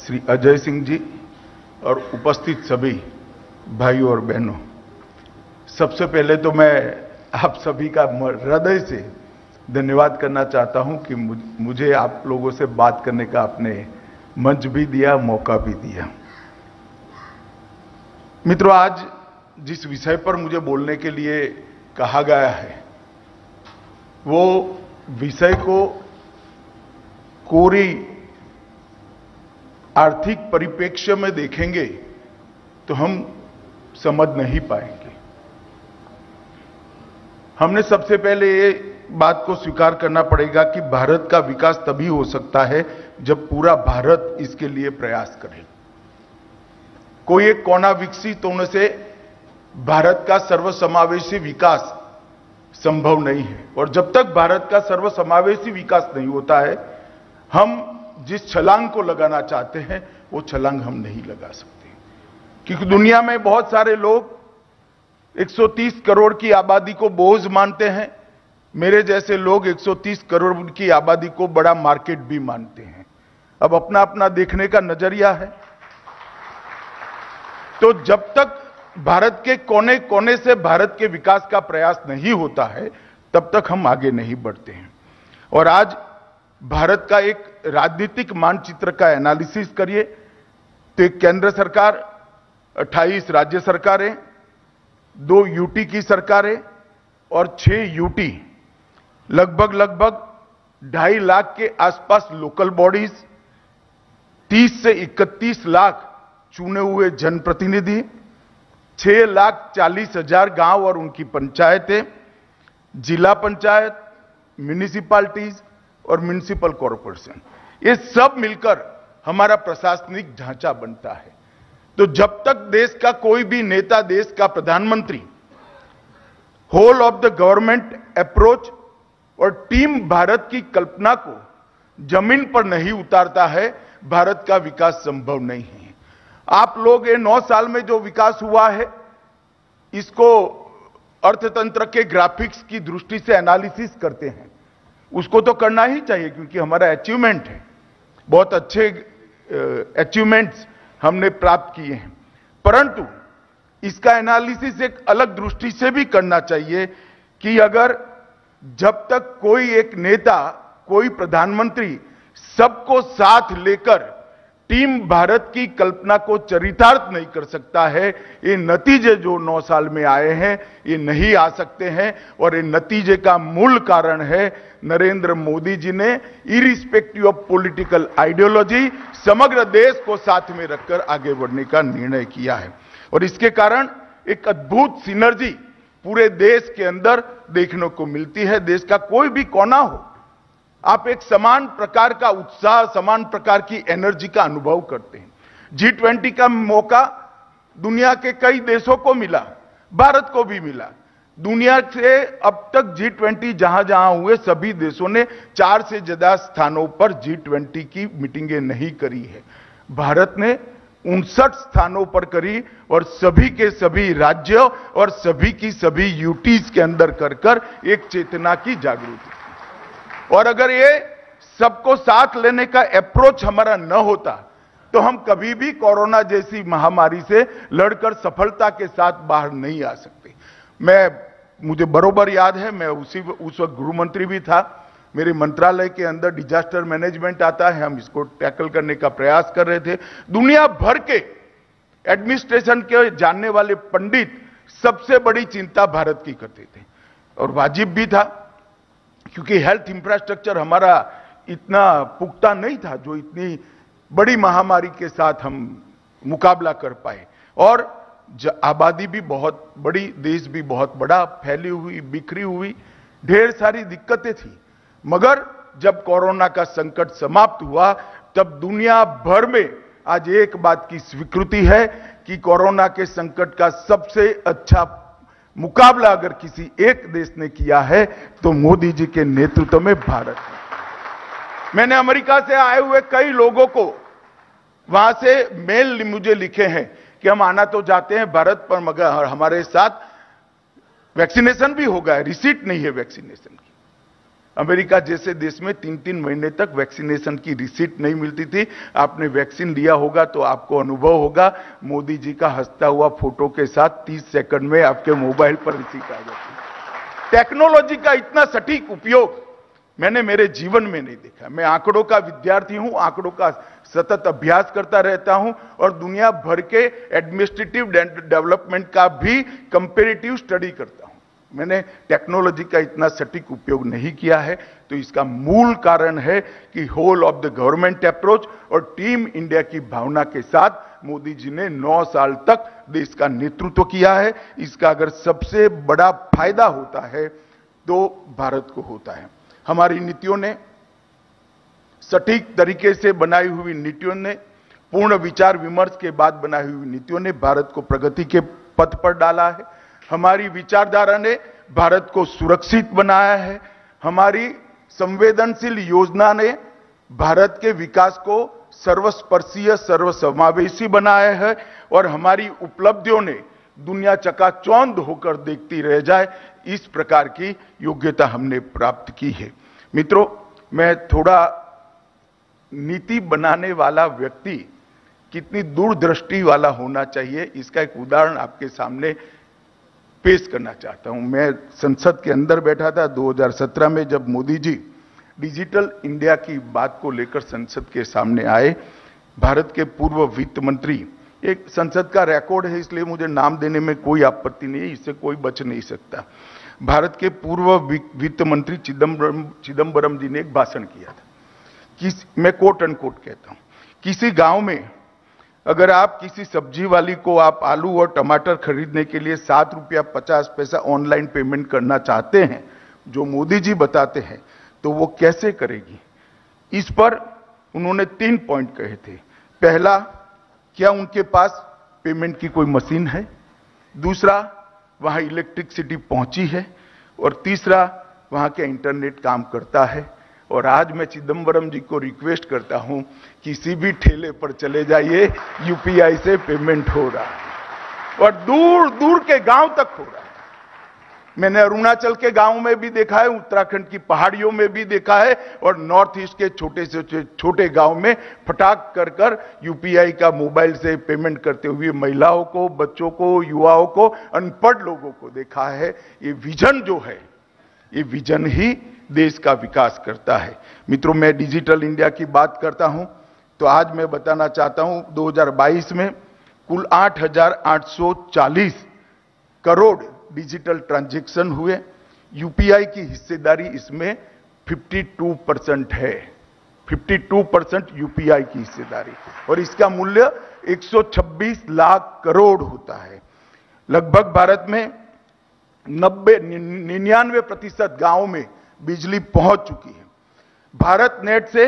श्री अजय सिंह जी और उपस्थित सभी भाइयों और बहनों, सबसे पहले तो मैं आप सभी का हृदय से धन्यवाद करना चाहता हूं कि मुझे आप लोगों से बात करने का आपने मंच भी दिया, मौका भी दिया। मित्रों, आज जिस विषय पर मुझे बोलने के लिए कहा गया है वो विषय को कोरी आर्थिक परिप्रेक्ष्य में देखेंगे तो हम समझ नहीं पाएंगे। हमने सबसे पहले ये बात को स्वीकार करना पड़ेगा कि भारत का विकास तभी हो सकता है जब पूरा भारत इसके लिए प्रयास करे। कोई एक कोना विकसित होने से भारत का सर्वसमावेशी विकास संभव नहीं है, और जब तक भारत का सर्वसमावेशी विकास नहीं होता है, हम जिस छलांग को लगाना चाहते हैं वो छलांग हम नहीं लगा सकते। क्योंकि दुनिया में बहुत सारे लोग 130 करोड़ की आबादी को बोझ मानते हैं। मेरे जैसे लोग 130 करोड़ की आबादी को बड़ा मार्केट भी मानते हैं। अब अपना अपना देखने का नजरिया है। तो जब तक भारत के कोने कोने से भारत के विकास का प्रयास नहीं होता है, तब तक हम आगे नहीं बढ़ते हैं। और आज भारत का एक राजनीतिक मानचित्र का एनालिसिस करिए तो एक केंद्र सरकार, 28 राज्य सरकारें, 2 यूटी की सरकारें और 6 यूटी, लगभग 2.5 लाख के आसपास लोकल बॉडीज, 30 से 31 लाख चुने हुए जनप्रतिनिधि, 6,40,000 गांव और उनकी पंचायतें, जिला पंचायत, म्युनिसिपैलिटीज और म्युनिसिपल कॉरपोरेशन, ये सब मिलकर हमारा प्रशासनिक ढांचा बनता है। तो जब तक देश का कोई भी नेता, देश का प्रधानमंत्री whole of the government approach और टीम भारत की कल्पना को जमीन पर नहीं उतारता है, भारत का विकास संभव नहीं है। आप लोग ये 9 साल में जो विकास हुआ है, इसको अर्थतंत्र के ग्राफिक्स की दृष्टि से एनालिसिस करते हैं। उसको तो करना ही चाहिए क्योंकि हमारा अचीवमेंट है, बहुत अच्छे अचीवमेंट्स हमने प्राप्त किए हैं। परंतु इसका एनालिसिस एक अलग दृष्टि से भी करना चाहिए कि अगर जब तक कोई एक नेता, कोई प्रधानमंत्री सबको साथ लेकर टीम भारत की कल्पना को चरितार्थ नहीं कर सकता है, ये नतीजे जो 9 साल में आए हैं ये नहीं आ सकते हैं। और ये नतीजे का मूल कारण है नरेंद्र मोदी जी ने इरिस्पेक्टिव ऑफ पॉलिटिकल आइडियोलॉजी समग्र देश को साथ में रखकर आगे बढ़ने का निर्णय किया है। और इसके कारण एक अद्भुत सिनर्जी पूरे देश के अंदर देखने को मिलती है। देश का कोई भी कोना हो, आप एक समान प्रकार का उत्साह, समान प्रकार की एनर्जी का अनुभव करते हैं। G20 का मौका दुनिया के कई देशों को मिला, भारत को भी मिला। दुनिया से अब तक G20 जहां जहां हुए सभी देशों ने 4 से ज्यादा स्थानों पर G20 की मीटिंगें नहीं करी है। भारत ने 59 स्थानों पर करी और सभी के सभी राज्यों और सभी की सभी यूटीज के अंदर कर एक चेतना की जागृति। और अगर ये सबको साथ लेने का अप्रोच हमारा न होता तो हम कभी भी कोरोना जैसी महामारी से लड़कर सफलता के साथ बाहर नहीं आ सकते। मुझे बरोबर याद है, मैं उस वक्त गृह मंत्री भी था। मेरे मंत्रालय के अंदर डिजास्टर मैनेजमेंट आता है, हम इसको टैकल करने का प्रयास कर रहे थे। दुनिया भर के एडमिनिस्ट्रेशन के जानने वाले पंडित सबसे बड़ी चिंता भारत की करते थे, और वाजिब भी था क्योंकि हेल्थ इंफ्रास्ट्रक्चर हमारा इतना पुख्ता नहीं था जो इतनी बड़ी महामारी के साथ हम मुकाबला कर पाए। और आबादी भी बहुत बड़ी, देश भी बहुत बड़ा, फैली हुई, बिखरी हुई, ढेर सारी दिक्कतें थी। मगर जब कोरोना का संकट समाप्त हुआ तब दुनिया भर में आज एक बात की स्वीकृति है कि कोरोना के संकट का सबसे अच्छा मुकाबला अगर किसी एक देश ने किया है तो मोदी जी के नेतृत्व में भारत है। मैंने अमेरिका से आए हुए कई लोगों को वहां से मेल मुझे लिखे हैं कि हम आना तो चाहते हैं भारत पर, मगर हमारे साथ वैक्सीनेशन भी होगा, रिसीट नहीं है वैक्सीनेशन की। अमेरिका जैसे देश में 3-3 महीने तक वैक्सीनेशन की रिसीट नहीं मिलती थी। आपने वैक्सीन लिया होगा तो आपको अनुभव होगा, मोदी जी का हंसता हुआ फोटो के साथ 30 सेकंड में आपके मोबाइल पर रिसीट आ जाती। टेक्नोलॉजी का इतना सटीक उपयोग मैंने मेरे जीवन में नहीं देखा। मैं आंकड़ों का विद्यार्थी हूं, आंकड़ों का सतत अभ्यास करता रहता हूं और दुनिया भर के एडमिनिस्ट्रेटिव डेवलपमेंट का भी कंपैरेटिव स्टडी करता हूं। मैंने टेक्नोलॉजी का इतना सटीक उपयोग नहीं किया है, तो इसका मूल कारण है कि whole of the government approach और टीम इंडिया की भावना के साथ मोदी जी ने 9 साल तक देश का नेतृत्व किया है। इसका अगर सबसे बड़ा फायदा होता है तो भारत को होता है। हमारी नीतियों ने, सटीक तरीके से बनाई हुई नीतियों ने, पूर्ण विचार विमर्श के बाद बनाई हुई नीतियों ने भारत को प्रगति के पथ पर डाला है। हमारी विचारधारा ने भारत को सुरक्षित बनाया है। हमारी संवेदनशील योजना ने भारत के विकास को सर्वस्पर्शीय, सर्वसमावेशी बनाया है और हमारी उपलब्धियों ने दुनिया चकाचौंध होकर देखती रह जाए, इस प्रकार की योग्यता हमने प्राप्त की है। मित्रों, मैं थोड़ा नीति बनाने वाला व्यक्ति कितनी दूरदृष्टि वाला होना चाहिए, इसका एक उदाहरण आपके सामने पेश करना चाहता हूं। मैं संसद के अंदर बैठा था 2017 में, जब मोदी जी डिजिटल इंडिया की बात को लेकर संसद के सामने आए। भारत के पूर्व वित्त मंत्री, एक संसद का रिकॉर्ड है इसलिए मुझे नाम देने में कोई आपत्ति नहीं है, इससे कोई बच नहीं सकता। भारत के पूर्व वित्त मंत्री चिदम्बरम जी ने एक भाषण किया था। मैं कोट अनकोट कहता हूं, किसी गांव में अगर आप किसी सब्जी वाली को आप आलू और टमाटर खरीदने के लिए 7 रुपया 50 पैसा ऑनलाइन पेमेंट करना चाहते हैं, जो मोदी जी बताते हैं, तो वो कैसे करेगी? इस पर उन्होंने 3 पॉइंट कहे थे। पहला, क्या उनके पास पेमेंट की कोई मशीन है? दूसरा, वहां इलेक्ट्रिसिटी पहुंची है? और तीसरा, वहां के इंटरनेट काम करता है? और आज मैं चिदम्बरम जी को रिक्वेस्ट करता हूं, किसी भी ठेले पर चले जाइए, यूपीआई से पेमेंट हो रहा है और दूर दूर के गांव तक हो रहा है। मैंने अरुणाचल के गांव में भी देखा है, उत्तराखंड की पहाड़ियों में भी देखा है और नॉर्थ ईस्ट के छोटे से छोटे गांव में फटाक कर यूपीआई का मोबाइल से पेमेंट करते हुए महिलाओं को, बच्चों को, युवाओं को, अनपढ़ लोगों को देखा है। ये विजन जो है, ये विजन ही देश का विकास करता है। मित्रों, मैं डिजिटल इंडिया की बात करता हूं तो आज मैं बताना चाहता हूं 2022 में कुल 8,840 करोड़ डिजिटल ट्रांजैक्शन हुए। यूपीआई की हिस्सेदारी इसमें 52% है। 52% यूपीआई की हिस्सेदारी और इसका मूल्य 126 लाख करोड़ होता है। लगभग भारत में 99% गांवों में बिजली पहुंच चुकी है। भारत नेट से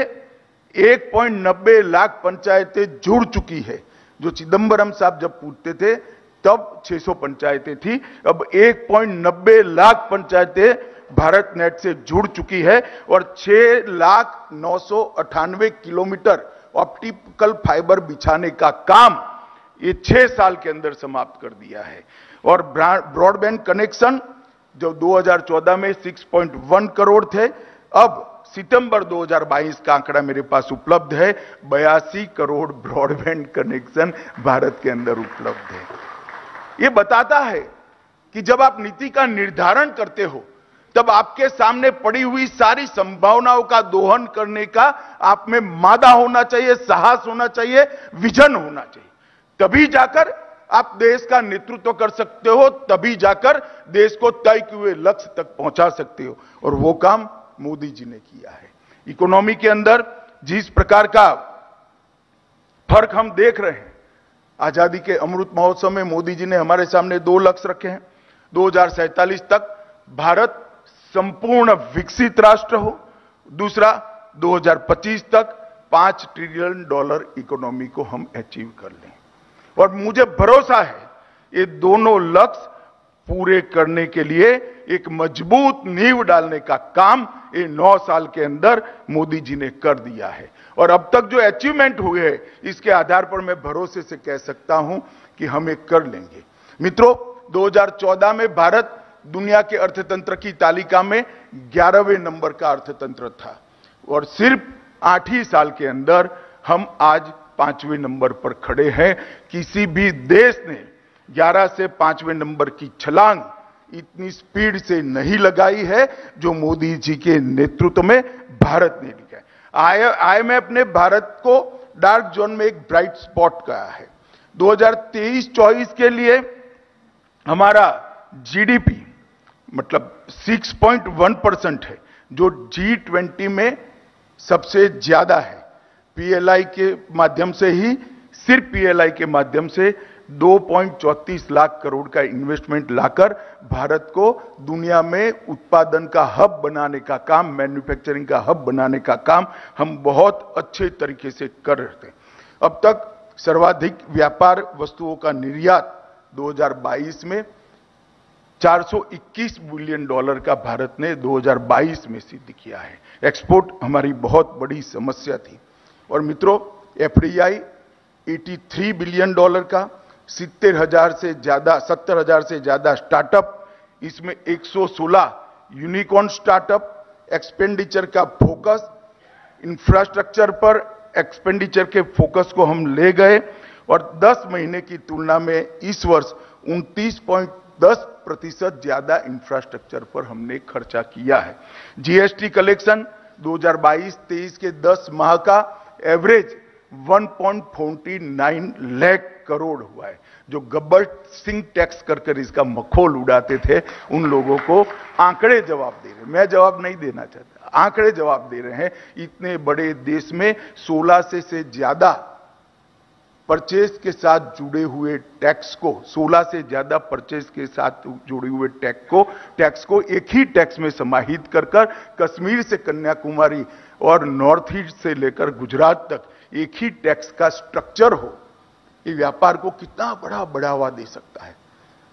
1.90 लाख पंचायतें जुड़ चुकी है। जो चिदम्बरम साहब जब पूछते थे तब 600 पंचायतें थी, अब 1.90 लाख पंचायतें भारत नेट से जुड़ चुकी है और 6,998 किलोमीटर ऑप्टिकल फाइबर बिछाने का काम ये 6 साल के अंदर समाप्त कर दिया है। और ब्रॉडबैंड कनेक्शन जो 2014 में 6.1 करोड़ थे, अब सितंबर 2022 का आंकड़ा मेरे पास उपलब्ध है, 82 करोड़ ब्रॉडबैंड कनेक्शन भारत के अंदर उपलब्ध है। ये बताता है कि जब आप नीति का निर्धारण करते हो तब आपके सामने पड़ी हुई सारी संभावनाओं का दोहन करने का आप में मादा होना चाहिए, साहस होना चाहिए, विजन होना चाहिए। तभी जाकर आप देश का नेतृत्व कर सकते हो, तभी जाकर देश को तय किए हुए लक्ष्य तक पहुंचा सकते हो और वो काम मोदी जी ने किया है। इकोनॉमी के अंदर जिस प्रकार का फर्क हम देख रहे हैं, आजादी के अमृत महोत्सव में मोदी जी ने हमारे सामने 2 लक्ष्य रखे हैं। 2047 तक भारत संपूर्ण विकसित राष्ट्र हो, दूसरा 2025 तक $5 ट्रिलियन इकोनॉमी को हम अचीव कर लें। और मुझे भरोसा है ये दोनों लक्ष्य पूरे करने के लिए एक मजबूत नींव डालने का काम ये 9 साल के अंदर मोदी जी ने कर दिया है। और अब तक जो अचीवमेंट हुए हैं इसके आधार पर मैं भरोसे से कह सकता हूं कि हम ये कर लेंगे। मित्रों, 2014 में भारत दुनिया के अर्थतंत्र की तालिका में 11वें नंबर का अर्थतंत्र था और सिर्फ 8 ही साल के अंदर हम आज 5वें नंबर पर खड़े हैं। किसी भी देश ने 11 से 5वें नंबर की छलांग इतनी स्पीड से नहीं लगाई है जो मोदी जी के नेतृत्व में भारत ने लिया है। आईएमएफ ने भारत को डार्क जोन में एक ब्राइट स्पॉट कहा है। 2023-24 के लिए हमारा जीडीपी मतलब 6.1% है, जो G20 में सबसे ज्यादा है। पीएलआई के माध्यम से ही, सिर्फ पीएलआई के माध्यम से 2.34 लाख करोड़ का इन्वेस्टमेंट लाकर भारत को दुनिया में उत्पादन का हब बनाने का काम, मैन्युफैक्चरिंग का हब बनाने का काम हम बहुत अच्छे तरीके से कर रहे थे। अब तक सर्वाधिक व्यापार वस्तुओं का निर्यात 2022 में $421 बिलियन का भारत ने 2022 में सिद्ध किया है। एक्सपोर्ट हमारी बहुत बड़ी समस्या थी। और मित्रों, एफडीआई 83 बिलियन का, 70,000 से ज्यादा स्टार्टअप, इसमें 116 यूनिकॉर्न स्टार्टअप, एक्सपेंडिचर का फोकस, इंफ्रास्ट्रक्चर पर एक्सपेंडिचर के फोकस को हम ले गए और 10 महीने की तुलना में इस वर्ष 29.10% ज्यादा इंफ्रास्ट्रक्चर पर हमने खर्चा किया है। जीएसटी कलेक्शन 2022-23 के 10 माह का एवरेज 1.49 लाख करोड़ हुआ है। जो गब्बर सिंह टैक्स कर इसका मखौल उड़ाते थे, उन लोगों को आंकड़े जवाब दे रहे हैं। मैं जवाब नहीं देना चाहता, आंकड़े जवाब दे रहे हैं। इतने बड़े देश में 16 से ज्यादा परचेज के साथ जुड़े हुए टैक्स को, 16 से ज्यादा परचेज के साथ जुड़े हुए टैक्स को एक ही टैक्स में समाहित कर कश्मीर से कन्याकुमारी और नॉर्थ ईस्ट से लेकर गुजरात तक एक ही टैक्स का स्ट्रक्चर हो, ये व्यापार को कितना बड़ा बढ़ावा दे सकता है,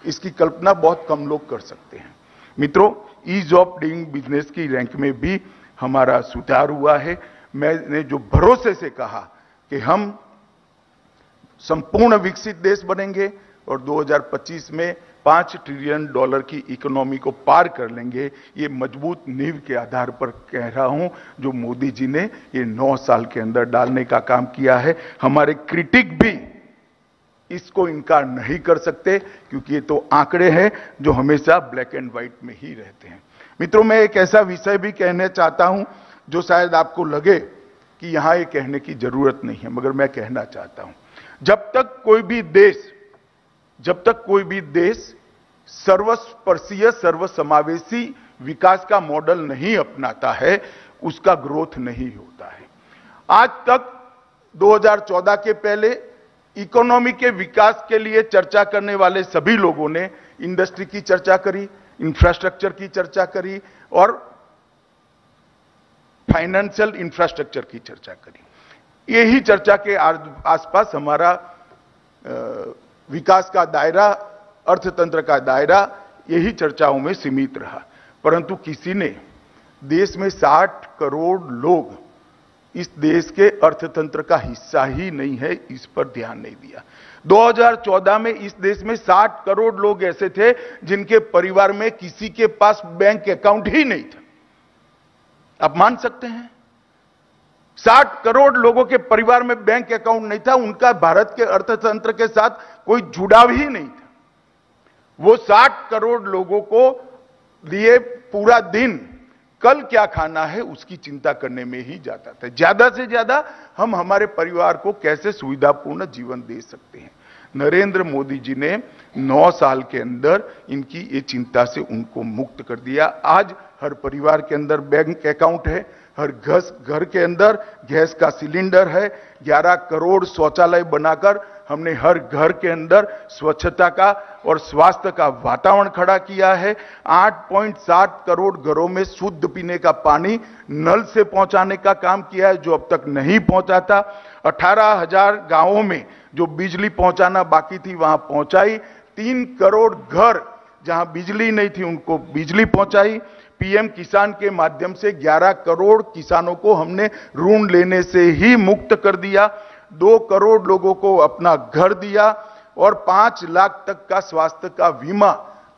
इसकी कल्पना बहुत कम लोग कर सकते हैं। मित्रों, ईज ऑफ डूइंग बिजनेस की रैंक में भी हमारा सुधार हुआ है। मैंने जो भरोसे से कहा कि हम संपूर्ण विकसित देश बनेंगे और 2025 में $5 ट्रिलियन की इकोनॉमी को पार कर लेंगे, ये मजबूत नींव के आधार पर कह रहा हूं, जो मोदी जी ने ये 9 साल के अंदर डालने का काम किया है। हमारे क्रिटिक भी इसको इनकार नहीं कर सकते, क्योंकि ये तो आंकड़े हैं जो हमेशा ब्लैक एंड व्हाइट में ही रहते हैं। मित्रों, मैं एक ऐसा विषय भी कहना चाहता हूं जो शायद आपको लगे कि यहां ये कहने की जरूरत नहीं है, मगर मैं कहना चाहता हूं। जब तक कोई भी देश सर्वस्पर्शीय, सर्वसमावेशी विकास का मॉडल नहीं अपनाता है, उसका ग्रोथ नहीं होता है। आज तक 2014 के पहले इकोनॉमी के विकास के लिए चर्चा करने वाले सभी लोगों ने इंडस्ट्री की चर्चा करी, इंफ्रास्ट्रक्चर की चर्चा करी और फाइनेंशियल इंफ्रास्ट्रक्चर की चर्चा करी। यही चर्चा के आसपास हमारा विकास का दायरा, अर्थतंत्र का दायरा यही चर्चाओं में सीमित रहा। परंतु किसी ने देश में 60 करोड़ लोग इस देश के अर्थतंत्र का हिस्सा ही नहीं है, इस पर ध्यान नहीं दिया। 2014 में इस देश में 60 करोड़ लोग ऐसे थे जिनके परिवार में किसी के पास बैंक अकाउंट ही नहीं था। आप मान सकते हैं, 60 करोड़ लोगों के परिवार में बैंक अकाउंट नहीं था, उनका भारत के अर्थतंत्र के साथ कोई जुड़ाव ही नहीं था। वो 60 करोड़ लोगों को लिए पूरा दिन कल क्या खाना है उसकी चिंता करने में ही जाता था। ज्यादा से ज्यादा हम हमारे परिवार को कैसे सुविधापूर्ण जीवन दे सकते हैं। नरेंद्र मोदी जी ने 9 साल के अंदर इनकी ये चिंता से उनको मुक्त कर दिया। आज हर परिवार के अंदर बैंक अकाउंट है, हर घर के अंदर गैस का सिलेंडर है, 11 करोड़ शौचालय बनाकर हमने हर घर के अंदर स्वच्छता का और स्वास्थ्य का वातावरण खड़ा किया है। 8.7 करोड़ घरों में शुद्ध पीने का पानी नल से पहुंचाने का काम किया है, जो अब तक नहीं पहुंचा था। 18,000 गांवों में जो बिजली पहुंचाना बाकी थी वहां पहुंचाई। 3 करोड़ घर जहां बिजली नहीं थी उनको बिजली पहुंचाई। पीएम किसान के माध्यम से 11 करोड़ किसानों को हमने ऋण लेने से ही मुक्त कर दिया। 2 करोड़ लोगों को अपना घर दिया और 5 लाख तक का स्वास्थ्य का बीमा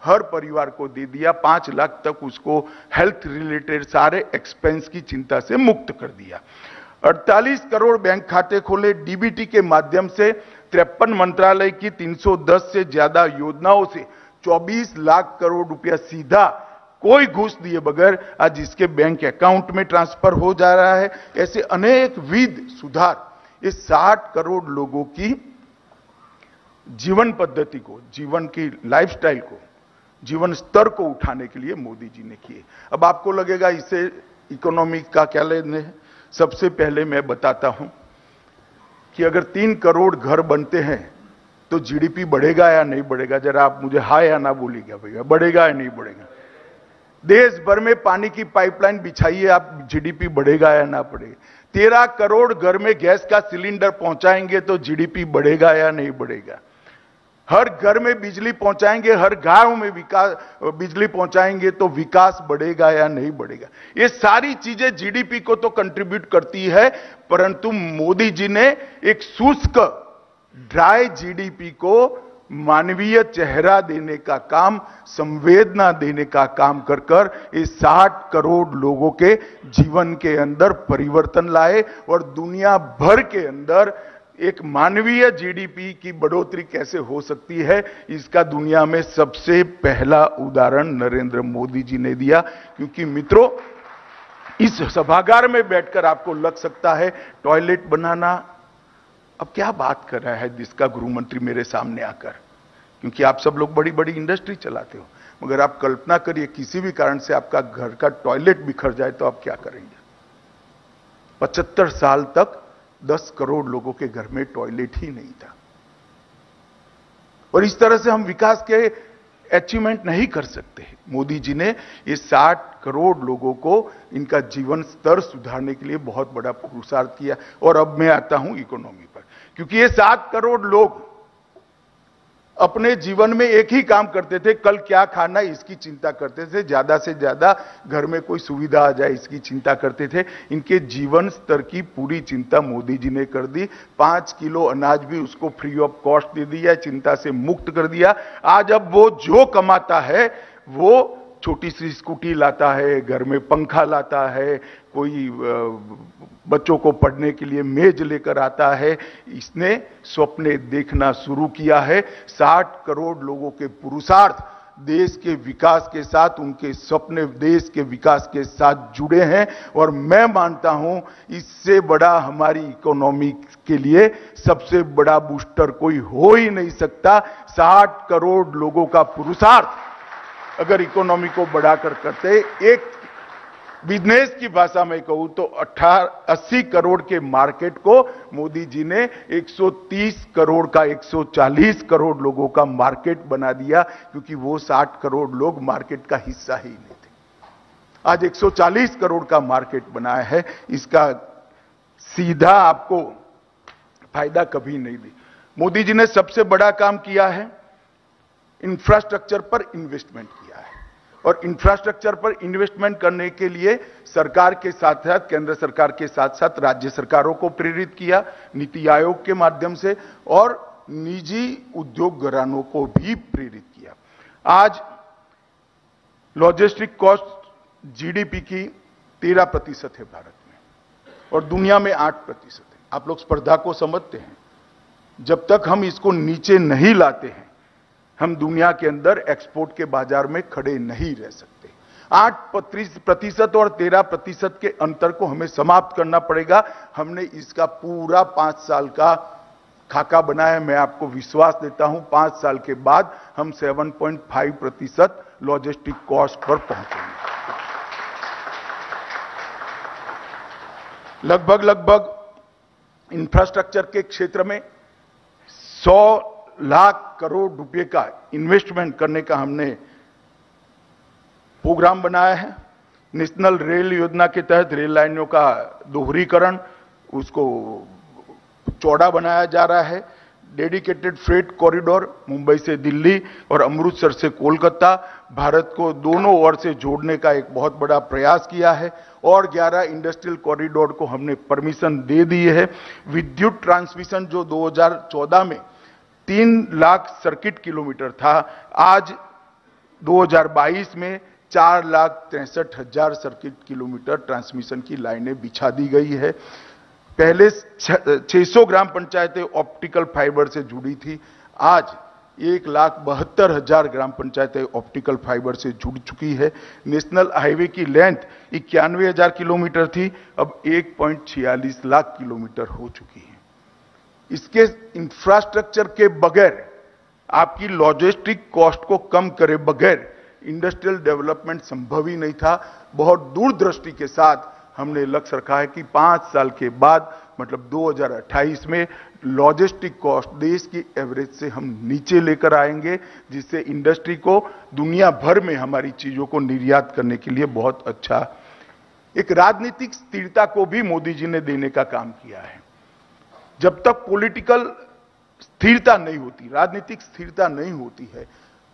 हर परिवार को दे दिया। 5 लाख तक उसको हेल्थ रिलेटेड सारे एक्सपेंस की चिंता से मुक्त कर दिया। 48 करोड़ बैंक खाते खोले। डीबीटी के माध्यम से 53 मंत्रालय की 310 से ज्यादा योजनाओं से 24 लाख करोड़ रुपया सीधा कोई घूस दिए बगैर आज इसके बैंक अकाउंट में ट्रांसफर हो जा रहा है। ऐसे अनेक विध सुधार इस 60 करोड़ लोगों की जीवन पद्धति को, जीवन की लाइफस्टाइल को, जीवन स्तर को उठाने के लिए मोदी जी ने किए। अब आपको लगेगा इसे इकोनॉमी का क्या लेने है। सबसे पहले मैं बताता हूं कि अगर 3 करोड़ घर बनते हैं तो जीडीपी बढ़ेगा या नहीं बढ़ेगा। जरा आप मुझे हाँ या ना बोलिएगा भैया, बढ़ेगा या नहीं बढ़ेगा। देश भर में पानी की पाइपलाइन बिछाइए, आप जीडीपी बढ़ेगा या ना बढ़ेगा। 13 करोड़ घर में गैस का सिलेंडर पहुंचाएंगे तो जीडीपी बढ़ेगा या नहीं बढ़ेगा। हर घर में बिजली पहुंचाएंगे, हर गांव में विकास बिजली पहुंचाएंगे तो विकास बढ़ेगा या नहीं बढ़ेगा। ये सारी चीजें जीडीपी को तो कंट्रीब्यूट करती है, परंतु मोदी जी ने एक शुष्क ड्राई जीडीपी को मानवीय चेहरा देने का काम, संवेदना देने का काम कर कर इस 60 करोड़ लोगों के जीवन के अंदर परिवर्तन लाए और दुनिया भर के अंदर एक मानवीय जीडीपी की बढ़ोतरी कैसे हो सकती है, इसका दुनिया में सबसे पहला उदाहरण नरेंद्र मोदी जी ने दिया। क्योंकि मित्रों, इस सभागार में बैठकर आपको लग सकता है टॉयलेट बनाना, अब क्या बात कर रहा है जिसका गृह मंत्री मेरे सामने आकर, क्योंकि आप सब लोग बड़ी बड़ी इंडस्ट्री चलाते हो। मगर आप कल्पना करिए किसी भी कारण से आपका घर का टॉयलेट बिखर जाए तो आप क्या करेंगे। 75 साल तक 10 करोड़ लोगों के घर में टॉयलेट ही नहीं था। और इस तरह से हम विकास के अचीवमेंट नहीं कर सकते। मोदी जी ने ये 60 करोड़ लोगों को इनका जीवन स्तर सुधारने के लिए बहुत बड़ा पुरुषार्थ किया। और अब मैं आता हूं इकोनॉमी पर, क्योंकि ये 7 करोड़ लोग अपने जीवन में एक ही काम करते थे, कल क्या खाना इसकी चिंता करते थे, ज्यादा से ज्यादा घर में कोई सुविधा आ जाए इसकी चिंता करते थे। इनके जीवन स्तर की पूरी चिंता मोदी जी ने कर दी। 5 किलो अनाज भी उसको फ्री ऑफ कॉस्ट दे दिया, चिंता से मुक्त कर दिया। आज अब वो जो कमाता है वो छोटी सी स्कूटी लाता है, घर में पंखा लाता है, कोई बच्चों को पढ़ने के लिए मेज लेकर आता है। इसने स्वप्ने देखना शुरू किया है। 60 करोड़ लोगों के पुरुषार्थ देश के विकास के साथ, उनके सपने देश के विकास के साथ जुड़े हैं। और मैं मानता हूं इससे बड़ा हमारी इकोनॉमी के लिए सबसे बड़ा बूस्टर कोई हो ही नहीं सकता। 60 करोड़ लोगों का पुरुषार्थ अगर इकोनॉमी को बढ़ाकर करते, एक बिजनेस की भाषा में कहूं तो 80 करोड़ के मार्केट को मोदी जी ने 130 करोड़ का 140 करोड़ लोगों का मार्केट बना दिया, क्योंकि वो 60 करोड़ लोग मार्केट का हिस्सा ही नहीं थे। आज 140 करोड़ का मार्केट बनाया है। इसका सीधा आपको फायदा कभी नहीं दी। मोदी जी ने सबसे बड़ा काम किया है, इंफ्रास्ट्रक्चर पर इन्वेस्टमेंट किया है। और इंफ्रास्ट्रक्चर पर इन्वेस्टमेंट करने के लिए सरकार के साथ साथ, केंद्र सरकार के साथ साथ राज्य सरकारों को प्रेरित किया नीति आयोग के माध्यम से, और निजी उद्योग घरानों को भी प्रेरित किया। आज लॉजिस्टिक कॉस्ट जीडीपी की 13% है भारत में, और दुनिया में 8% है। आप लोग स्पर्धा को समझते हैं। जब तक हम इसको नीचे नहीं लाते हैं, हम दुनिया के अंदर एक्सपोर्ट के बाजार में खड़े नहीं रह सकते। 8% और 13% के अंतर को हमें समाप्त करना पड़ेगा। हमने इसका पूरा 5 साल का खाका बनाया। मैं आपको विश्वास देता हूं 5 साल के बाद हम 7.5% लॉजिस्टिक कॉस्ट पर पहुंचेंगे। लगभग इंफ्रास्ट्रक्चर के क्षेत्र में 100 लाख करोड़ रुपए का इन्वेस्टमेंट करने का हमने प्रोग्राम बनाया है। नेशनल रेल योजना के तहत रेल लाइनों का दोहरीकरण, उसको चौड़ा बनाया जा रहा है। डेडिकेटेड फ्रेट कॉरिडोर मुंबई से दिल्ली और अमृतसर से कोलकाता, भारत को दोनों ओर से जोड़ने का एक बहुत बड़ा प्रयास किया है। और 11 इंडस्ट्रियल कॉरिडोर को हमने परमिशन दे दी है। विद्युत ट्रांसमिशन जो 2014 में 3 लाख सर्किट किलोमीटर था, आज 2022 में 4,63,000 सर्किट किलोमीटर ट्रांसमिशन की लाइनें बिछा दी गई है। पहले 600 ग्राम पंचायतें ऑप्टिकल फाइबर से जुड़ी थी, आज 1,72,000 ग्राम पंचायतें ऑप्टिकल फाइबर से जुड़ चुकी है। नेशनल हाईवे की लेंथ 91,000 किलोमीटर थी, अब 1.46 लाख किलोमीटर हो चुकी है। इसके इंफ्रास्ट्रक्चर के बगैर, आपकी लॉजिस्टिक कॉस्ट को कम करे बगैर इंडस्ट्रियल डेवलपमेंट संभव ही नहीं था। बहुत दूरदृष्टि के साथ हमने लक्ष्य रखा है कि 5 साल के बाद मतलब 2028 में लॉजिस्टिक कॉस्ट देश की एवरेज से हम नीचे लेकर आएंगे, जिससे इंडस्ट्री को दुनिया भर में हमारी चीजों को निर्यात करने के लिए बहुत अच्छा। एक राजनीतिक स्थिरता को भी मोदी जी ने देने का काम किया है। जब तक पॉलिटिकल स्थिरता नहीं होती, राजनीतिक स्थिरता नहीं होती है,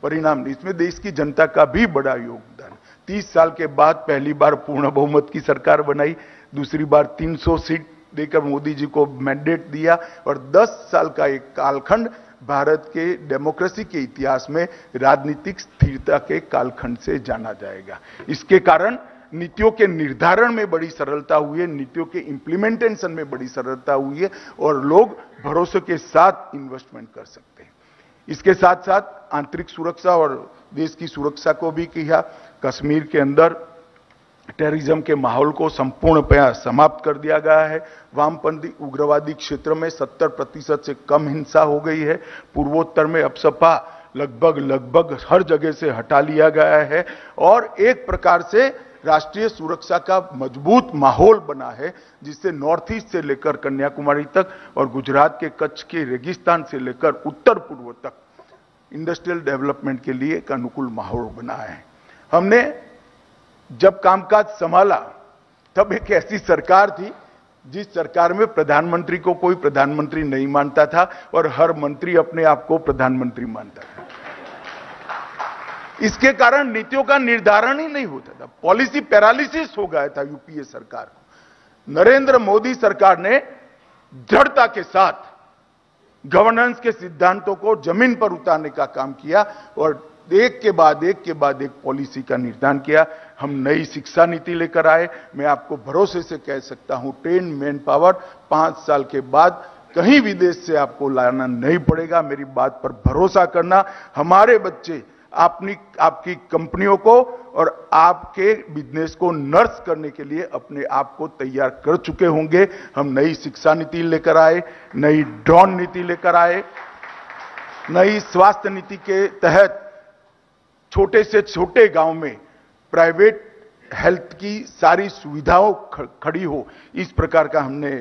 परिणाम नहीं। इसमें देश की जनता का भी बड़ा योगदान। 30 साल के बाद पहली बार पूर्ण बहुमत की सरकार बनाई, दूसरी बार 300 सीट देकर मोदी जी को मैंडेट दिया और 10 साल का एक कालखंड भारत के डेमोक्रेसी के इतिहास में राजनीतिक स्थिरता के कालखंड से जाना जाएगा। इसके कारण नीतियों के निर्धारण में बड़ी सरलता हुई है, नीतियों के इंप्लीमेंटेशन में बड़ी सरलता हुई है और लोग भरोसे के साथ इन्वेस्टमेंट कर सकते हैं। इसके साथ साथ आंतरिक सुरक्षा और देश की सुरक्षा को भी किया। कश्मीर के अंदर टेररिज्म के माहौल को संपूर्णतया समाप्त कर दिया गया है। वामपंथी उग्रवादी क्षेत्र में 70% से कम हिंसा हो गई है। पूर्वोत्तर में अपसपा लगभग हर जगह से हटा लिया गया है और एक प्रकार से राष्ट्रीय सुरक्षा का मजबूत माहौल बना है, जिससे नॉर्थ ईस्ट से लेकर कन्याकुमारी तक और गुजरात के कच्छ के रेगिस्तान से लेकर उत्तर पूर्व तक इंडस्ट्रियल डेवलपमेंट के लिए एक अनुकूल माहौल बना है। हमने जब कामकाज संभाला तब एक ऐसी सरकार थी जिस सरकार में प्रधानमंत्री को कोई प्रधानमंत्री नहीं मानता था और हर मंत्री अपने आप को प्रधानमंत्री मानता था। इसके कारण नीतियों का निर्धारण ही नहीं होता था, पॉलिसी पैरालिसिस हो गया था यूपीए सरकार को। नरेंद्र मोदी सरकार ने दृढ़ता के साथ गवर्नेंस के सिद्धांतों को जमीन पर उतारने का काम किया और एक के बाद एक पॉलिसी का निर्धारण किया। हम नई शिक्षा नीति लेकर आए। मैं आपको भरोसे से कह सकता हूं, ट्रेन मैन पावर 5 साल के बाद कहीं विदेश से आपको लाना नहीं पड़ेगा। मेरी बात पर भरोसा करना। हमारे बच्चे आपकी कंपनियों को और आपके बिजनेस को नर्स करने के लिए अपने आप को तैयार कर चुके होंगे। हम नई शिक्षा नीति लेकर आए, नई ड्रोन नीति लेकर आए, नई स्वास्थ्य नीति के तहत छोटे से छोटे गांव में प्राइवेट हेल्थ की सारी सुविधाओं खड़ी हो, इस प्रकार का हमने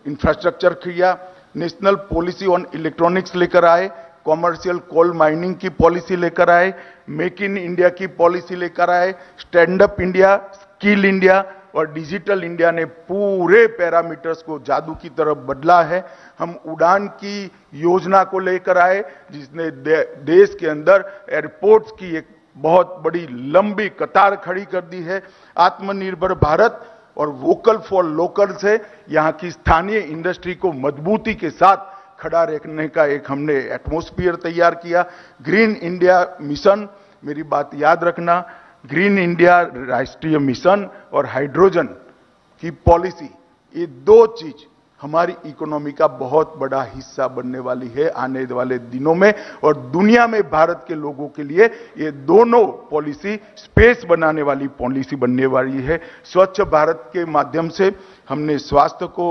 इंफ्रास्ट्रक्चर किया। नेशनल पॉलिसी ऑन इलेक्ट्रॉनिक्स लेकर आए, कॉमर्शियल कोल माइनिंग की पॉलिसी लेकर आए, मेक इन इंडिया की पॉलिसी लेकर आए, stand up India, skill India और डिजिटल इंडिया ने पूरे पैरामीटर्स को जादू की तरफ बदला है। हम उड़ान की योजना को लेकर आए, जिसने देश के अंदर एयरपोर्ट्स की एक बहुत बड़ी लंबी कतार खड़ी कर दी है। आत्मनिर्भर भारत और वोकल फॉर लोकल से यहां की स्थानीय इंडस्ट्री को मजबूती के साथ खड़ा रखने का एक हमने एटमॉस्फेयर तैयार किया। ग्रीन इंडिया मिशन, मेरी बात याद रखना, ग्रीन इंडिया राष्ट्रीय मिशन और हाइड्रोजन की पॉलिसी, ये 2 चीज हमारी इकोनॉमी का बहुत बड़ा हिस्सा बनने वाली है आने वाले दिनों में और दुनिया में भारत के लोगों के लिए ये दोनों पॉलिसी स्पेस बनाने वाली पॉलिसी बनने वाली है। स्वच्छ भारत के माध्यम से हमने स्वास्थ्य को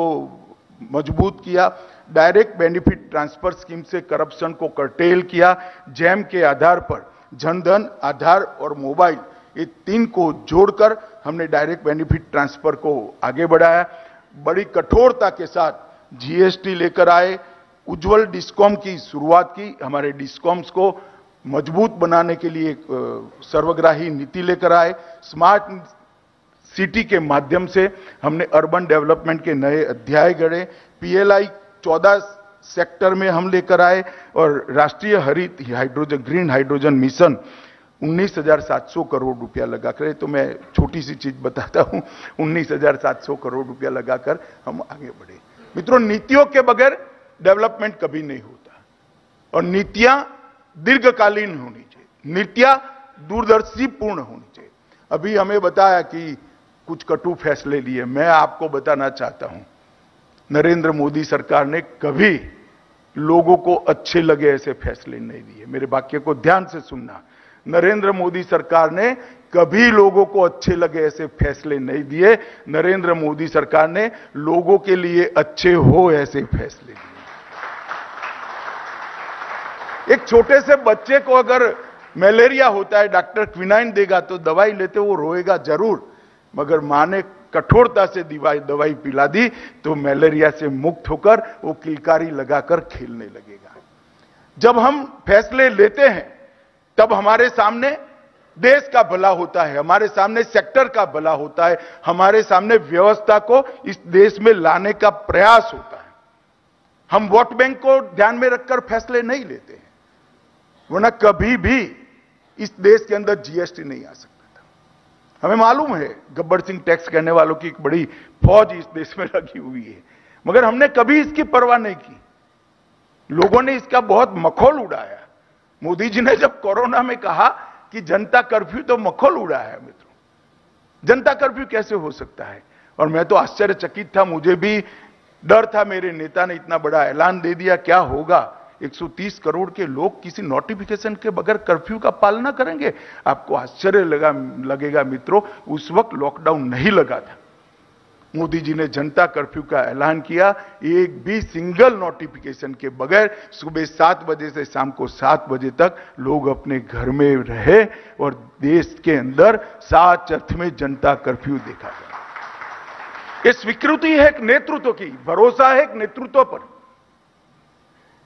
मजबूत किया। डायरेक्ट बेनिफिट ट्रांसफर स्कीम से करप्शन को कर्टेल किया। जैम के आधार पर जनधन, आधार और मोबाइल, ये 3 को जोड़कर हमने डायरेक्ट बेनिफिट ट्रांसफर को आगे बढ़ाया। बड़ी कठोरता के साथ जीएसटी लेकर आए। उज्जवल डिस्कॉम की शुरुआत की। हमारे डिस्कॉम्स को मजबूत बनाने के लिए एक सर्वग्राही नीति लेकर आए। स्मार्ट सिटी के माध्यम से हमने अर्बन डेवलपमेंट के नए अध्याय गढ़े। पीएलआई 14 सेक्टर में हम लेकर आए और राष्ट्रीय हरित hydrogen green hydrogen mission 19,700 crore रुपया लगाकर, तो मैं छोटी सी चीज बताता हूं, 19,700 करोड़ रुपया लगाकर हम आगे बढ़े। मित्रों, नीतियों के बगैर डेवलपमेंट कभी नहीं होता और नीतियां दीर्घकालीन होनी चाहिए। नीतियां दूरदर्शी पूर्ण होनी चाहिए। अभी हमें बताया कि कुछ कटु फैसले लिए, मैं आपको बताना चाहता हूं, नरेंद्र मोदी सरकार ने कभी लोगों को अच्छे लगे ऐसे फैसले नहीं दिए। मेरे वाक्य को ध्यान से सुनना, नरेंद्र मोदी सरकार ने कभी लोगों को अच्छे लगे ऐसे फैसले नहीं दिए। नरेंद्र मोदी सरकार ने लोगों के लिए अच्छे हो ऐसे फैसले दिए। एक छोटे से बच्चे को अगर मलेरिया होता है, डॉक्टर क्विनाइन देगा तो दवाई लेते वो रोएगा जरूर, मगर मां ने कठोरता से दवाई पिला दी तो मलेरिया से मुक्त होकर वो किलकारी लगाकर खेलने लगेगा। जब हम फैसले लेते हैं तब हमारे सामने देश का भला होता है, हमारे सामने सेक्टर का भला होता है, हमारे सामने व्यवस्था को इस देश में लाने का प्रयास होता है। हम वोट बैंक को ध्यान में रखकर फैसले नहीं लेते हैं, वरना कभी भी इस देश के अंदर जीएसटी नहीं आ सकता था। हमें मालूम है गब्बर सिंह टैक्स कहने वालों की एक बड़ी फौज इस देश में लगी हुई है, मगर हमने कभी इसकी परवाह नहीं की। लोगों ने इसका बहुत मखौल उड़ाया। मोदी जी ने जब कोरोना में कहा कि जनता कर्फ्यू, तो मखौल उड़ाया मित्रों। जनता कर्फ्यू कैसे हो सकता है? और मैं तो आश्चर्यचकित था, मुझे भी डर था, मेरे नेता ने इतना बड़ा ऐलान दे दिया, क्या होगा? 130 करोड़ के लोग किसी नोटिफिकेशन के बगैर कर्फ्यू का पालना करेंगे? आपको आश्चर्य लगेगा मित्रों, उस वक्त लॉकडाउन नहीं लगा था। मोदी जी ने जनता कर्फ्यू का ऐलान किया, एक भी सिंगल नोटिफिकेशन के बगैर सुबह 7 बजे से शाम को 7 बजे तक लोग अपने घर में रहे और देश के अंदर सात अर्थ में जनता कर्फ्यू देखा गया। ये स्वीकृति है एक नेतृत्व की, भरोसा है एक नेतृत्व पर।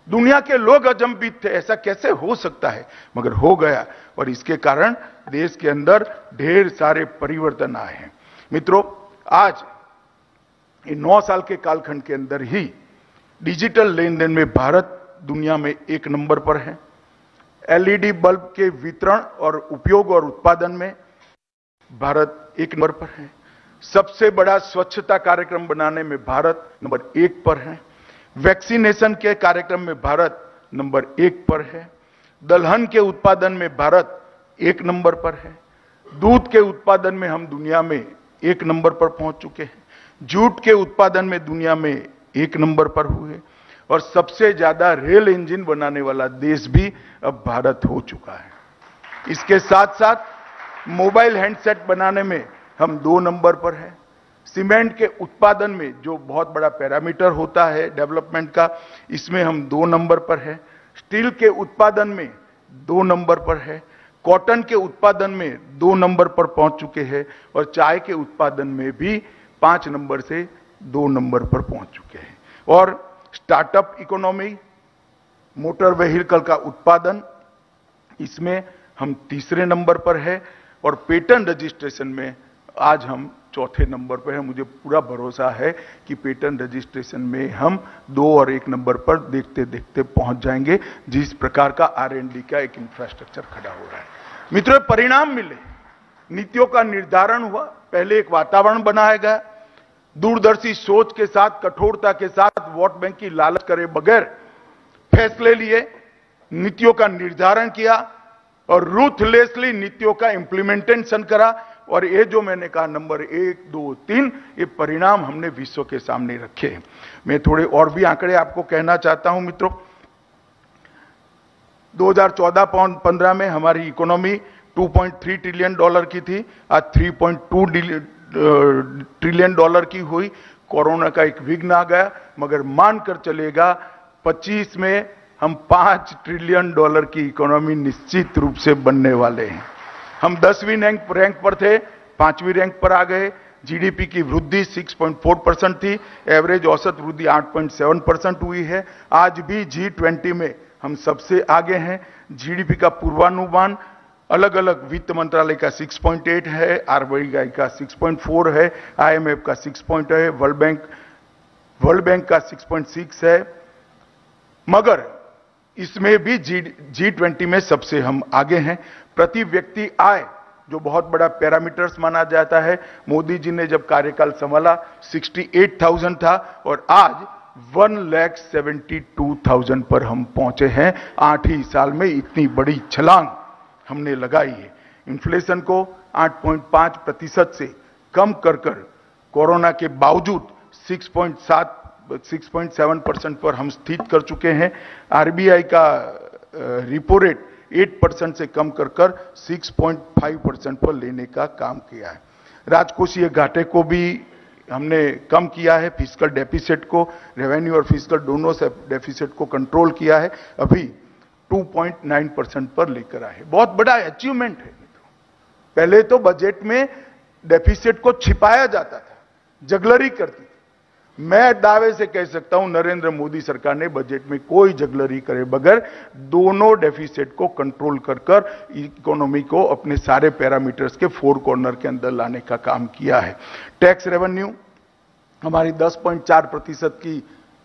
दुनिया के लोग अचंभित थे, ऐसा कैसे हो सकता है, मगर हो गया और इसके कारण देश के अंदर ढेर सारे परिवर्तन आए हैं। मित्रों, आज ये 9 साल के कालखंड के अंदर ही डिजिटल लेन देन में भारत दुनिया में 1 नंबर पर है। एलईडी बल्ब के वितरण और उपयोग और उत्पादन में भारत 1 नंबर पर है। सबसे बड़ा स्वच्छता कार्यक्रम बनाने में भारत नंबर 1 पर है। वैक्सीनेशन के कार्यक्रम में भारत नंबर 1 पर है। दलहन के उत्पादन में भारत 1 नंबर पर है। दूध के उत्पादन में हम दुनिया में 1 नंबर पर पहुंच चुके हैं। जूट के उत्पादन में दुनिया में 1 नंबर पर हुए और सबसे ज्यादा रेल इंजन बनाने वाला देश भी अब भारत हो चुका है। इसके साथ साथ मोबाइल हैंडसेट बनाने में हम 2 नंबर पर हैं। सीमेंट के उत्पादन में जो बहुत बड़ा पैरामीटर होता है डेवलपमेंट का, इसमें हम 2 नंबर पर हैं। स्टील के उत्पादन में 2 नंबर पर है। कॉटन के उत्पादन में 2 नंबर पर पहुंच चुके हैं और चाय के उत्पादन में भी 5 नंबर से 2 नंबर पर पहुंच चुके हैं। और स्टार्टअप इकोनॉमी, मोटर व्हीकल का उत्पादन, इसमें हम 3रे नंबर पर है और पेटेंट रजिस्ट्रेशन में आज हम 4थे नंबर पर है। मुझे पूरा भरोसा है कि पेटेंट रजिस्ट्रेशन में हम 2 और 1 नंबर पर देखते देखते पहुंच जाएंगे, जिस प्रकार का R&D का एक इंफ्रास्ट्रक्चर खड़ा हो रहा है। मित्रों, परिणाम मिले, नीतियों का निर्धारण हुआ, पहले एक वातावरण बनाया गया, दूरदर्शी सोच के साथ, कठोरता के साथ, वोट बैंक की लालच करे बगैर फैसले लिए, नीतियों का निर्धारण किया और रूथलेसली नीतियों का इंप्लीमेंटेशन करा। और ये जो मैंने कहा नंबर 1, 2, 3, ये परिणाम हमने विश्व के सामने रखे हैं। मैं थोड़े और भी आंकड़े आपको कहना चाहता हूं मित्रों। 2014-15 में हमारी इकोनॉमी $2.3 ट्रिलियन की थी, आज $3.2 ट्रिलियन की हुई। कोरोना का एक विघ्न आ गया, मगर मानकर चलेगा 25 में हम $5 ट्रिलियन की इकोनॉमी निश्चित रूप से बनने वाले हैं। हम 10वीं रैंक पर थे, 5वीं रैंक पर आ गए। जीडीपी की वृद्धि 6.4% थी, एवरेज औसत वृद्धि 8.7% हुई है। आज भी G20 में हम सबसे आगे हैं। जीडीपी का पूर्वानुमान अलग अलग वित्त मंत्रालय का 6.8 है, आरबीआई का 6.4 है, IMF का 6 है, वर्ल्ड बैंक का 6.6 है, मगर इसमें भी G20 में सबसे हम आगे हैं। प्रति व्यक्ति आय, जो बहुत बड़ा पैरामीटर्स माना जाता है, मोदी जी ने जब कार्यकाल संभाला 68,000 था और आज 1,72,000 पर हम पहुंचे हैं। 8 ही साल में इतनी बड़ी छलांग हमने लगाई है। इन्फ्लेशन को 8.5% से कम कर कोरोना के बावजूद 6.7% पर हम स्थित कर चुके हैं। आरबीआई का रिपो रेट 8% से कम कर 6.5% पर लेने का काम किया है। राजकोषीय घाटे को भी हमने कम किया है। फिस्कल डेफिसिट को, रेवेन्यू और फिस्कल दोनों से डेफिसिट को कंट्रोल किया है, अभी 2.9% पर लेकर आए। बहुत बड़ा अचीवमेंट है मित्रों। पहले तो बजट में डेफिसिट को छिपाया जाता था, जगलरी करती थी। मैं दावे से कह सकता हूं नरेंद्र मोदी सरकार ने बजट में कोई जगलरी करे बगैर दोनों डेफिसिट को कंट्रोल कर इकोनॉमी को अपने सारे पैरामीटर्स के 4 कॉर्नर के अंदर लाने का काम किया है। टैक्स रेवेन्यू हमारी 10.4% की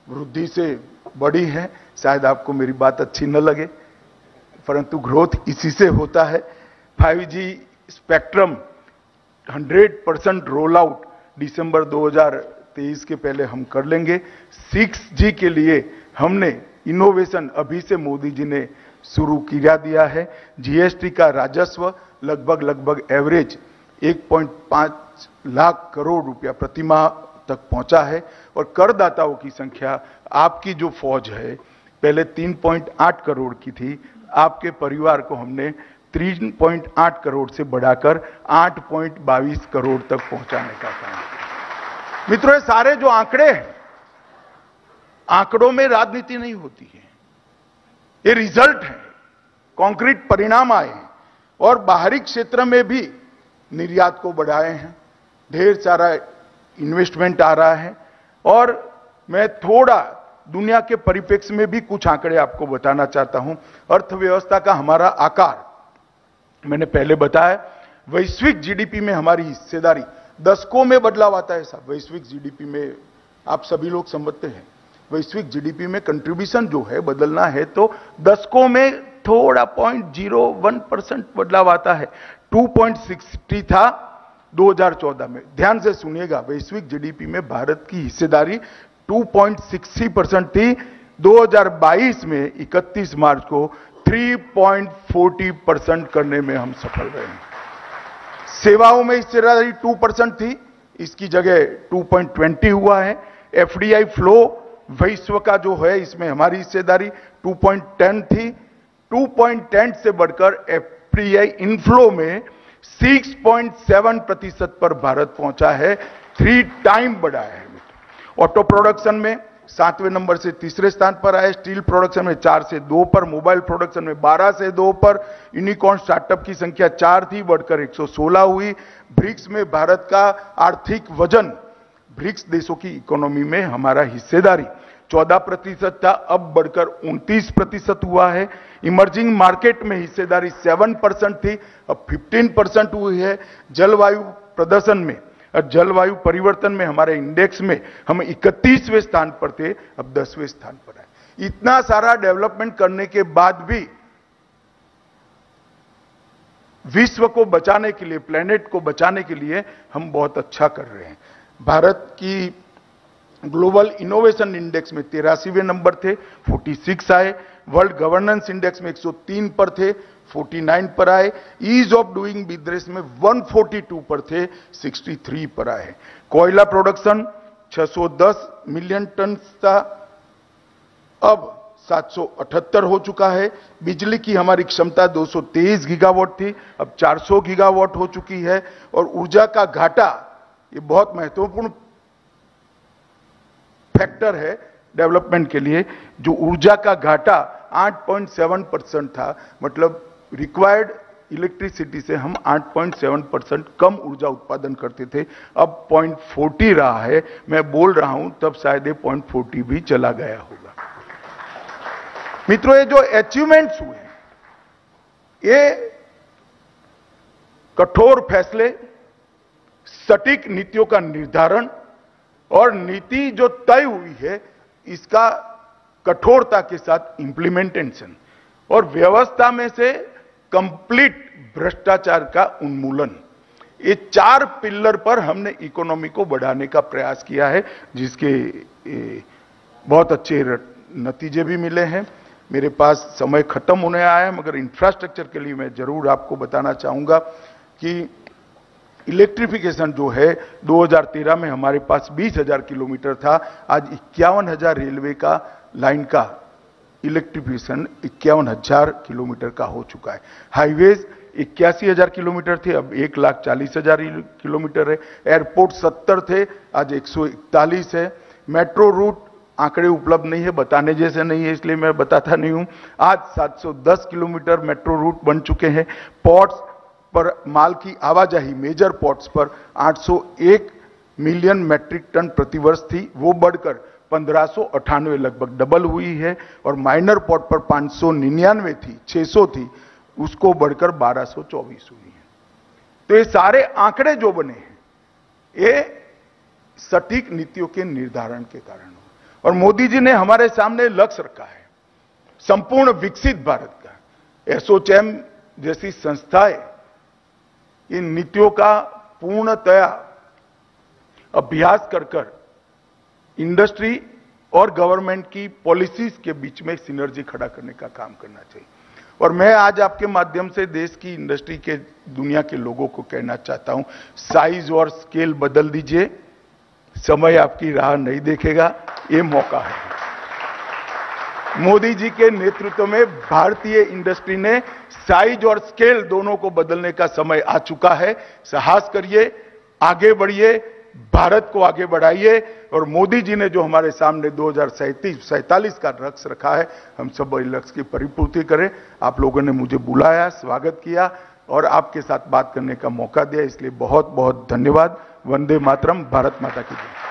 वृद्धि से बढ़ी है। शायद आपको मेरी बात अच्छी न लगे, परंतु ग्रोथ इसी से होता है। 5G स्पेक्ट्रम 100% रोल आउट दिसंबर 2023 के पहले हम कर लेंगे। 6G के लिए हमने इनोवेशन अभी से मोदी जी ने शुरू किया दिया है। जीएसटी का राजस्व लगभग एवरेज 1.5 लाख करोड़ रुपया प्रति माह तक पहुंचा है और करदाताओं की संख्या आपकी जो फौज है पहले 3.8 करोड़ की थी, आपके परिवार को हमने 3.8 करोड़ से बढ़ाकर 8.22 करोड़ तक पहुंचाने का काम किया। मित्रों, ये सारे जो आंकड़े हैं, आंकड़ों में राजनीति नहीं होती है, ये रिजल्ट है, कॉन्क्रीट परिणाम आए हैं। और बाहरी क्षेत्र में भी निर्यात को बढ़ाए हैं, ढेर सारा इन्वेस्टमेंट आ रहा है। और मैं थोड़ा दुनिया के परिप्रेक्ष्य में भी कुछ आंकड़े आपको बताना चाहता हूं। अर्थव्यवस्था का हमारा आकार मैंने पहले बताया, वैश्विक जीडीपी में हमारी हिस्सेदारी दशकों में बदलाव आता है साहब। वैश्विक जीडीपी में आप सभी लोग समझते हैं, वैश्विक जीडीपी में कंट्रीब्यूशन जो है बदलना है तो दशकों में थोड़ा 0.01% बदलाव आता है। 2.60 था 2014 में। ध्यान से सुनिएगा, वैश्विक जीडीपी में भारत की हिस्सेदारी 2.60% थी। 2022 में 31 मार्च को 3.40% करने में हम सफल रहे हैं। सेवाओं में हिस्सेदारी 2% थी, इसकी जगह 2.20 हुआ है। एफडीआई फ्लो विश्व का जो है इसमें हमारी हिस्सेदारी 2.10 थी। 2.10 से बढ़कर एफडीआई इनफ्लो में 6.7% पर भारत पहुंचा है, 3 टाइम बढ़ा है। ऑटो प्रोडक्शन में 7वें नंबर से तीसरे स्थान पर आए। स्टील प्रोडक्शन में 4 से 2 पर, मोबाइल प्रोडक्शन में 12 से 2 पर। यूनिकॉर्न स्टार्टअप की संख्या 4 थी, बढ़कर 116 हुई। ब्रिक्स में भारत का आर्थिक वजन, ब्रिक्स देशों की इकोनॉमी में हमारा हिस्सेदारी 14% था, अब बढ़कर 29% हुआ है। इमर्जिंग मार्केट में हिस्सेदारी 7% थी, अब 15% हुई है। जलवायु प्रदर्शन में और जलवायु परिवर्तन में हमारे इंडेक्स में हम 31वें स्थान पर थे, अब 10वें स्थान पर आए। इतना सारा डेवलपमेंट करने के बाद भी विश्व को बचाने के लिए, प्लेनेट को बचाने के लिए हम बहुत अच्छा कर रहे हैं। भारत की ग्लोबल इनोवेशन इंडेक्स में 83वें नंबर थे, 46 आए। वर्ल्ड गवर्नेंस इंडेक्स में 103 पर थे, 49 पर आए। ईज ऑफ डूइंग बिजनेस में 142 पर थे, 63 पर आए। कोयला प्रोडक्शन 610 मिलियन टन था, अब 778 हो चुका है। बिजली की हमारी क्षमता 223 गीगावाट थी, अब 400 गीगावाट हो चुकी है। और ऊर्जा का घाटा, ये बहुत महत्वपूर्ण फैक्टर है डेवलपमेंट के लिए, जो ऊर्जा का घाटा 8.7% था, मतलब रिक्वायर्ड इलेक्ट्रिसिटी से हम 8.7% कम ऊर्जा उत्पादन करते थे, अब 0.40 रहा है। मैं बोल रहा हूं तब शायद ये 0.40 भी चला गया होगा। मित्रों, ये जो अचीवमेंट्स हुए, ये कठोर फैसले, सटीक नीतियों का निर्धारण और नीति जो तय हुई है इसका कठोरता के साथ इंप्लीमेंटेशन और व्यवस्था में से कंप्लीट भ्रष्टाचार का उन्मूलन, ये 4 पिलर पर हमने इकोनॉमी को बढ़ाने का प्रयास किया है, जिसके बहुत अच्छे नतीजे भी मिले हैं। मेरे पास समय खत्म होने आया है, मगर इंफ्रास्ट्रक्चर के लिए मैं जरूर आपको बताना चाहूंगा कि इलेक्ट्रिफिकेशन जो है 2013 में हमारे पास 20,000 किलोमीटर था, आज 51,000 रेलवे का लाइन का इलेक्ट्रिफिकेशन 51,000 किलोमीटर का हो चुका है। हाईवेज 81,000 किलोमीटर थे, अब 1,40,000 किलोमीटर है। एयरपोर्ट 70 थे, आज 141 है। मेट्रो रूट आंकड़े उपलब्ध नहीं है, बताने जैसे नहीं है, इसलिए मैं बताता नहीं हूं। आज 710 किलोमीटर मेट्रो रूट बन चुके हैं। पोर्ट्स पर माल की आवाजाही मेजर पोर्ट्स पर 801 मिलियन मैट्रिक टन प्रतिवर्ष थी, वो बढ़कर 1598 लगभग डबल हुई है। और माइनर पोर्ट पर 599 थी, 600 थी, उसको बढ़कर 1224 हुई है। तो ये सारे आंकड़े जो बने हैं ये सटीक नीतियों के निर्धारण के कारण। और मोदी जी ने हमारे सामने लक्ष्य रखा है संपूर्ण विकसित भारत का। एसोचैम जैसी संस्थाएं इन नीतियों का पूर्णतया अभ्यास कर इंडस्ट्री और गवर्नमेंट की पॉलिसीज के बीच में सिनर्जी खड़ा करने का काम करना चाहिए। और मैं आज आपके माध्यम से देश की इंडस्ट्री के, दुनिया के लोगों को कहना चाहता हूं, साइज और स्केल बदल दीजिए, समय आपकी राह नहीं देखेगा, ये मौका है। मोदी जी के नेतृत्व में भारतीय इंडस्ट्री ने साइज और स्केल दोनों को बदलने का समय आ चुका है। साहस करिए, आगे बढ़िए, भारत को आगे बढ़ाइए। और मोदी जी ने जो हमारे सामने 2047 का लक्ष्य रखा है, हम सब इस लक्ष्य की परिपूर्ति करें। आप लोगों ने मुझे बुलाया, स्वागत किया और आपके साथ बात करने का मौका दिया, इसलिए बहुत बहुत धन्यवाद। वंदे मातरम, भारत माता की जय।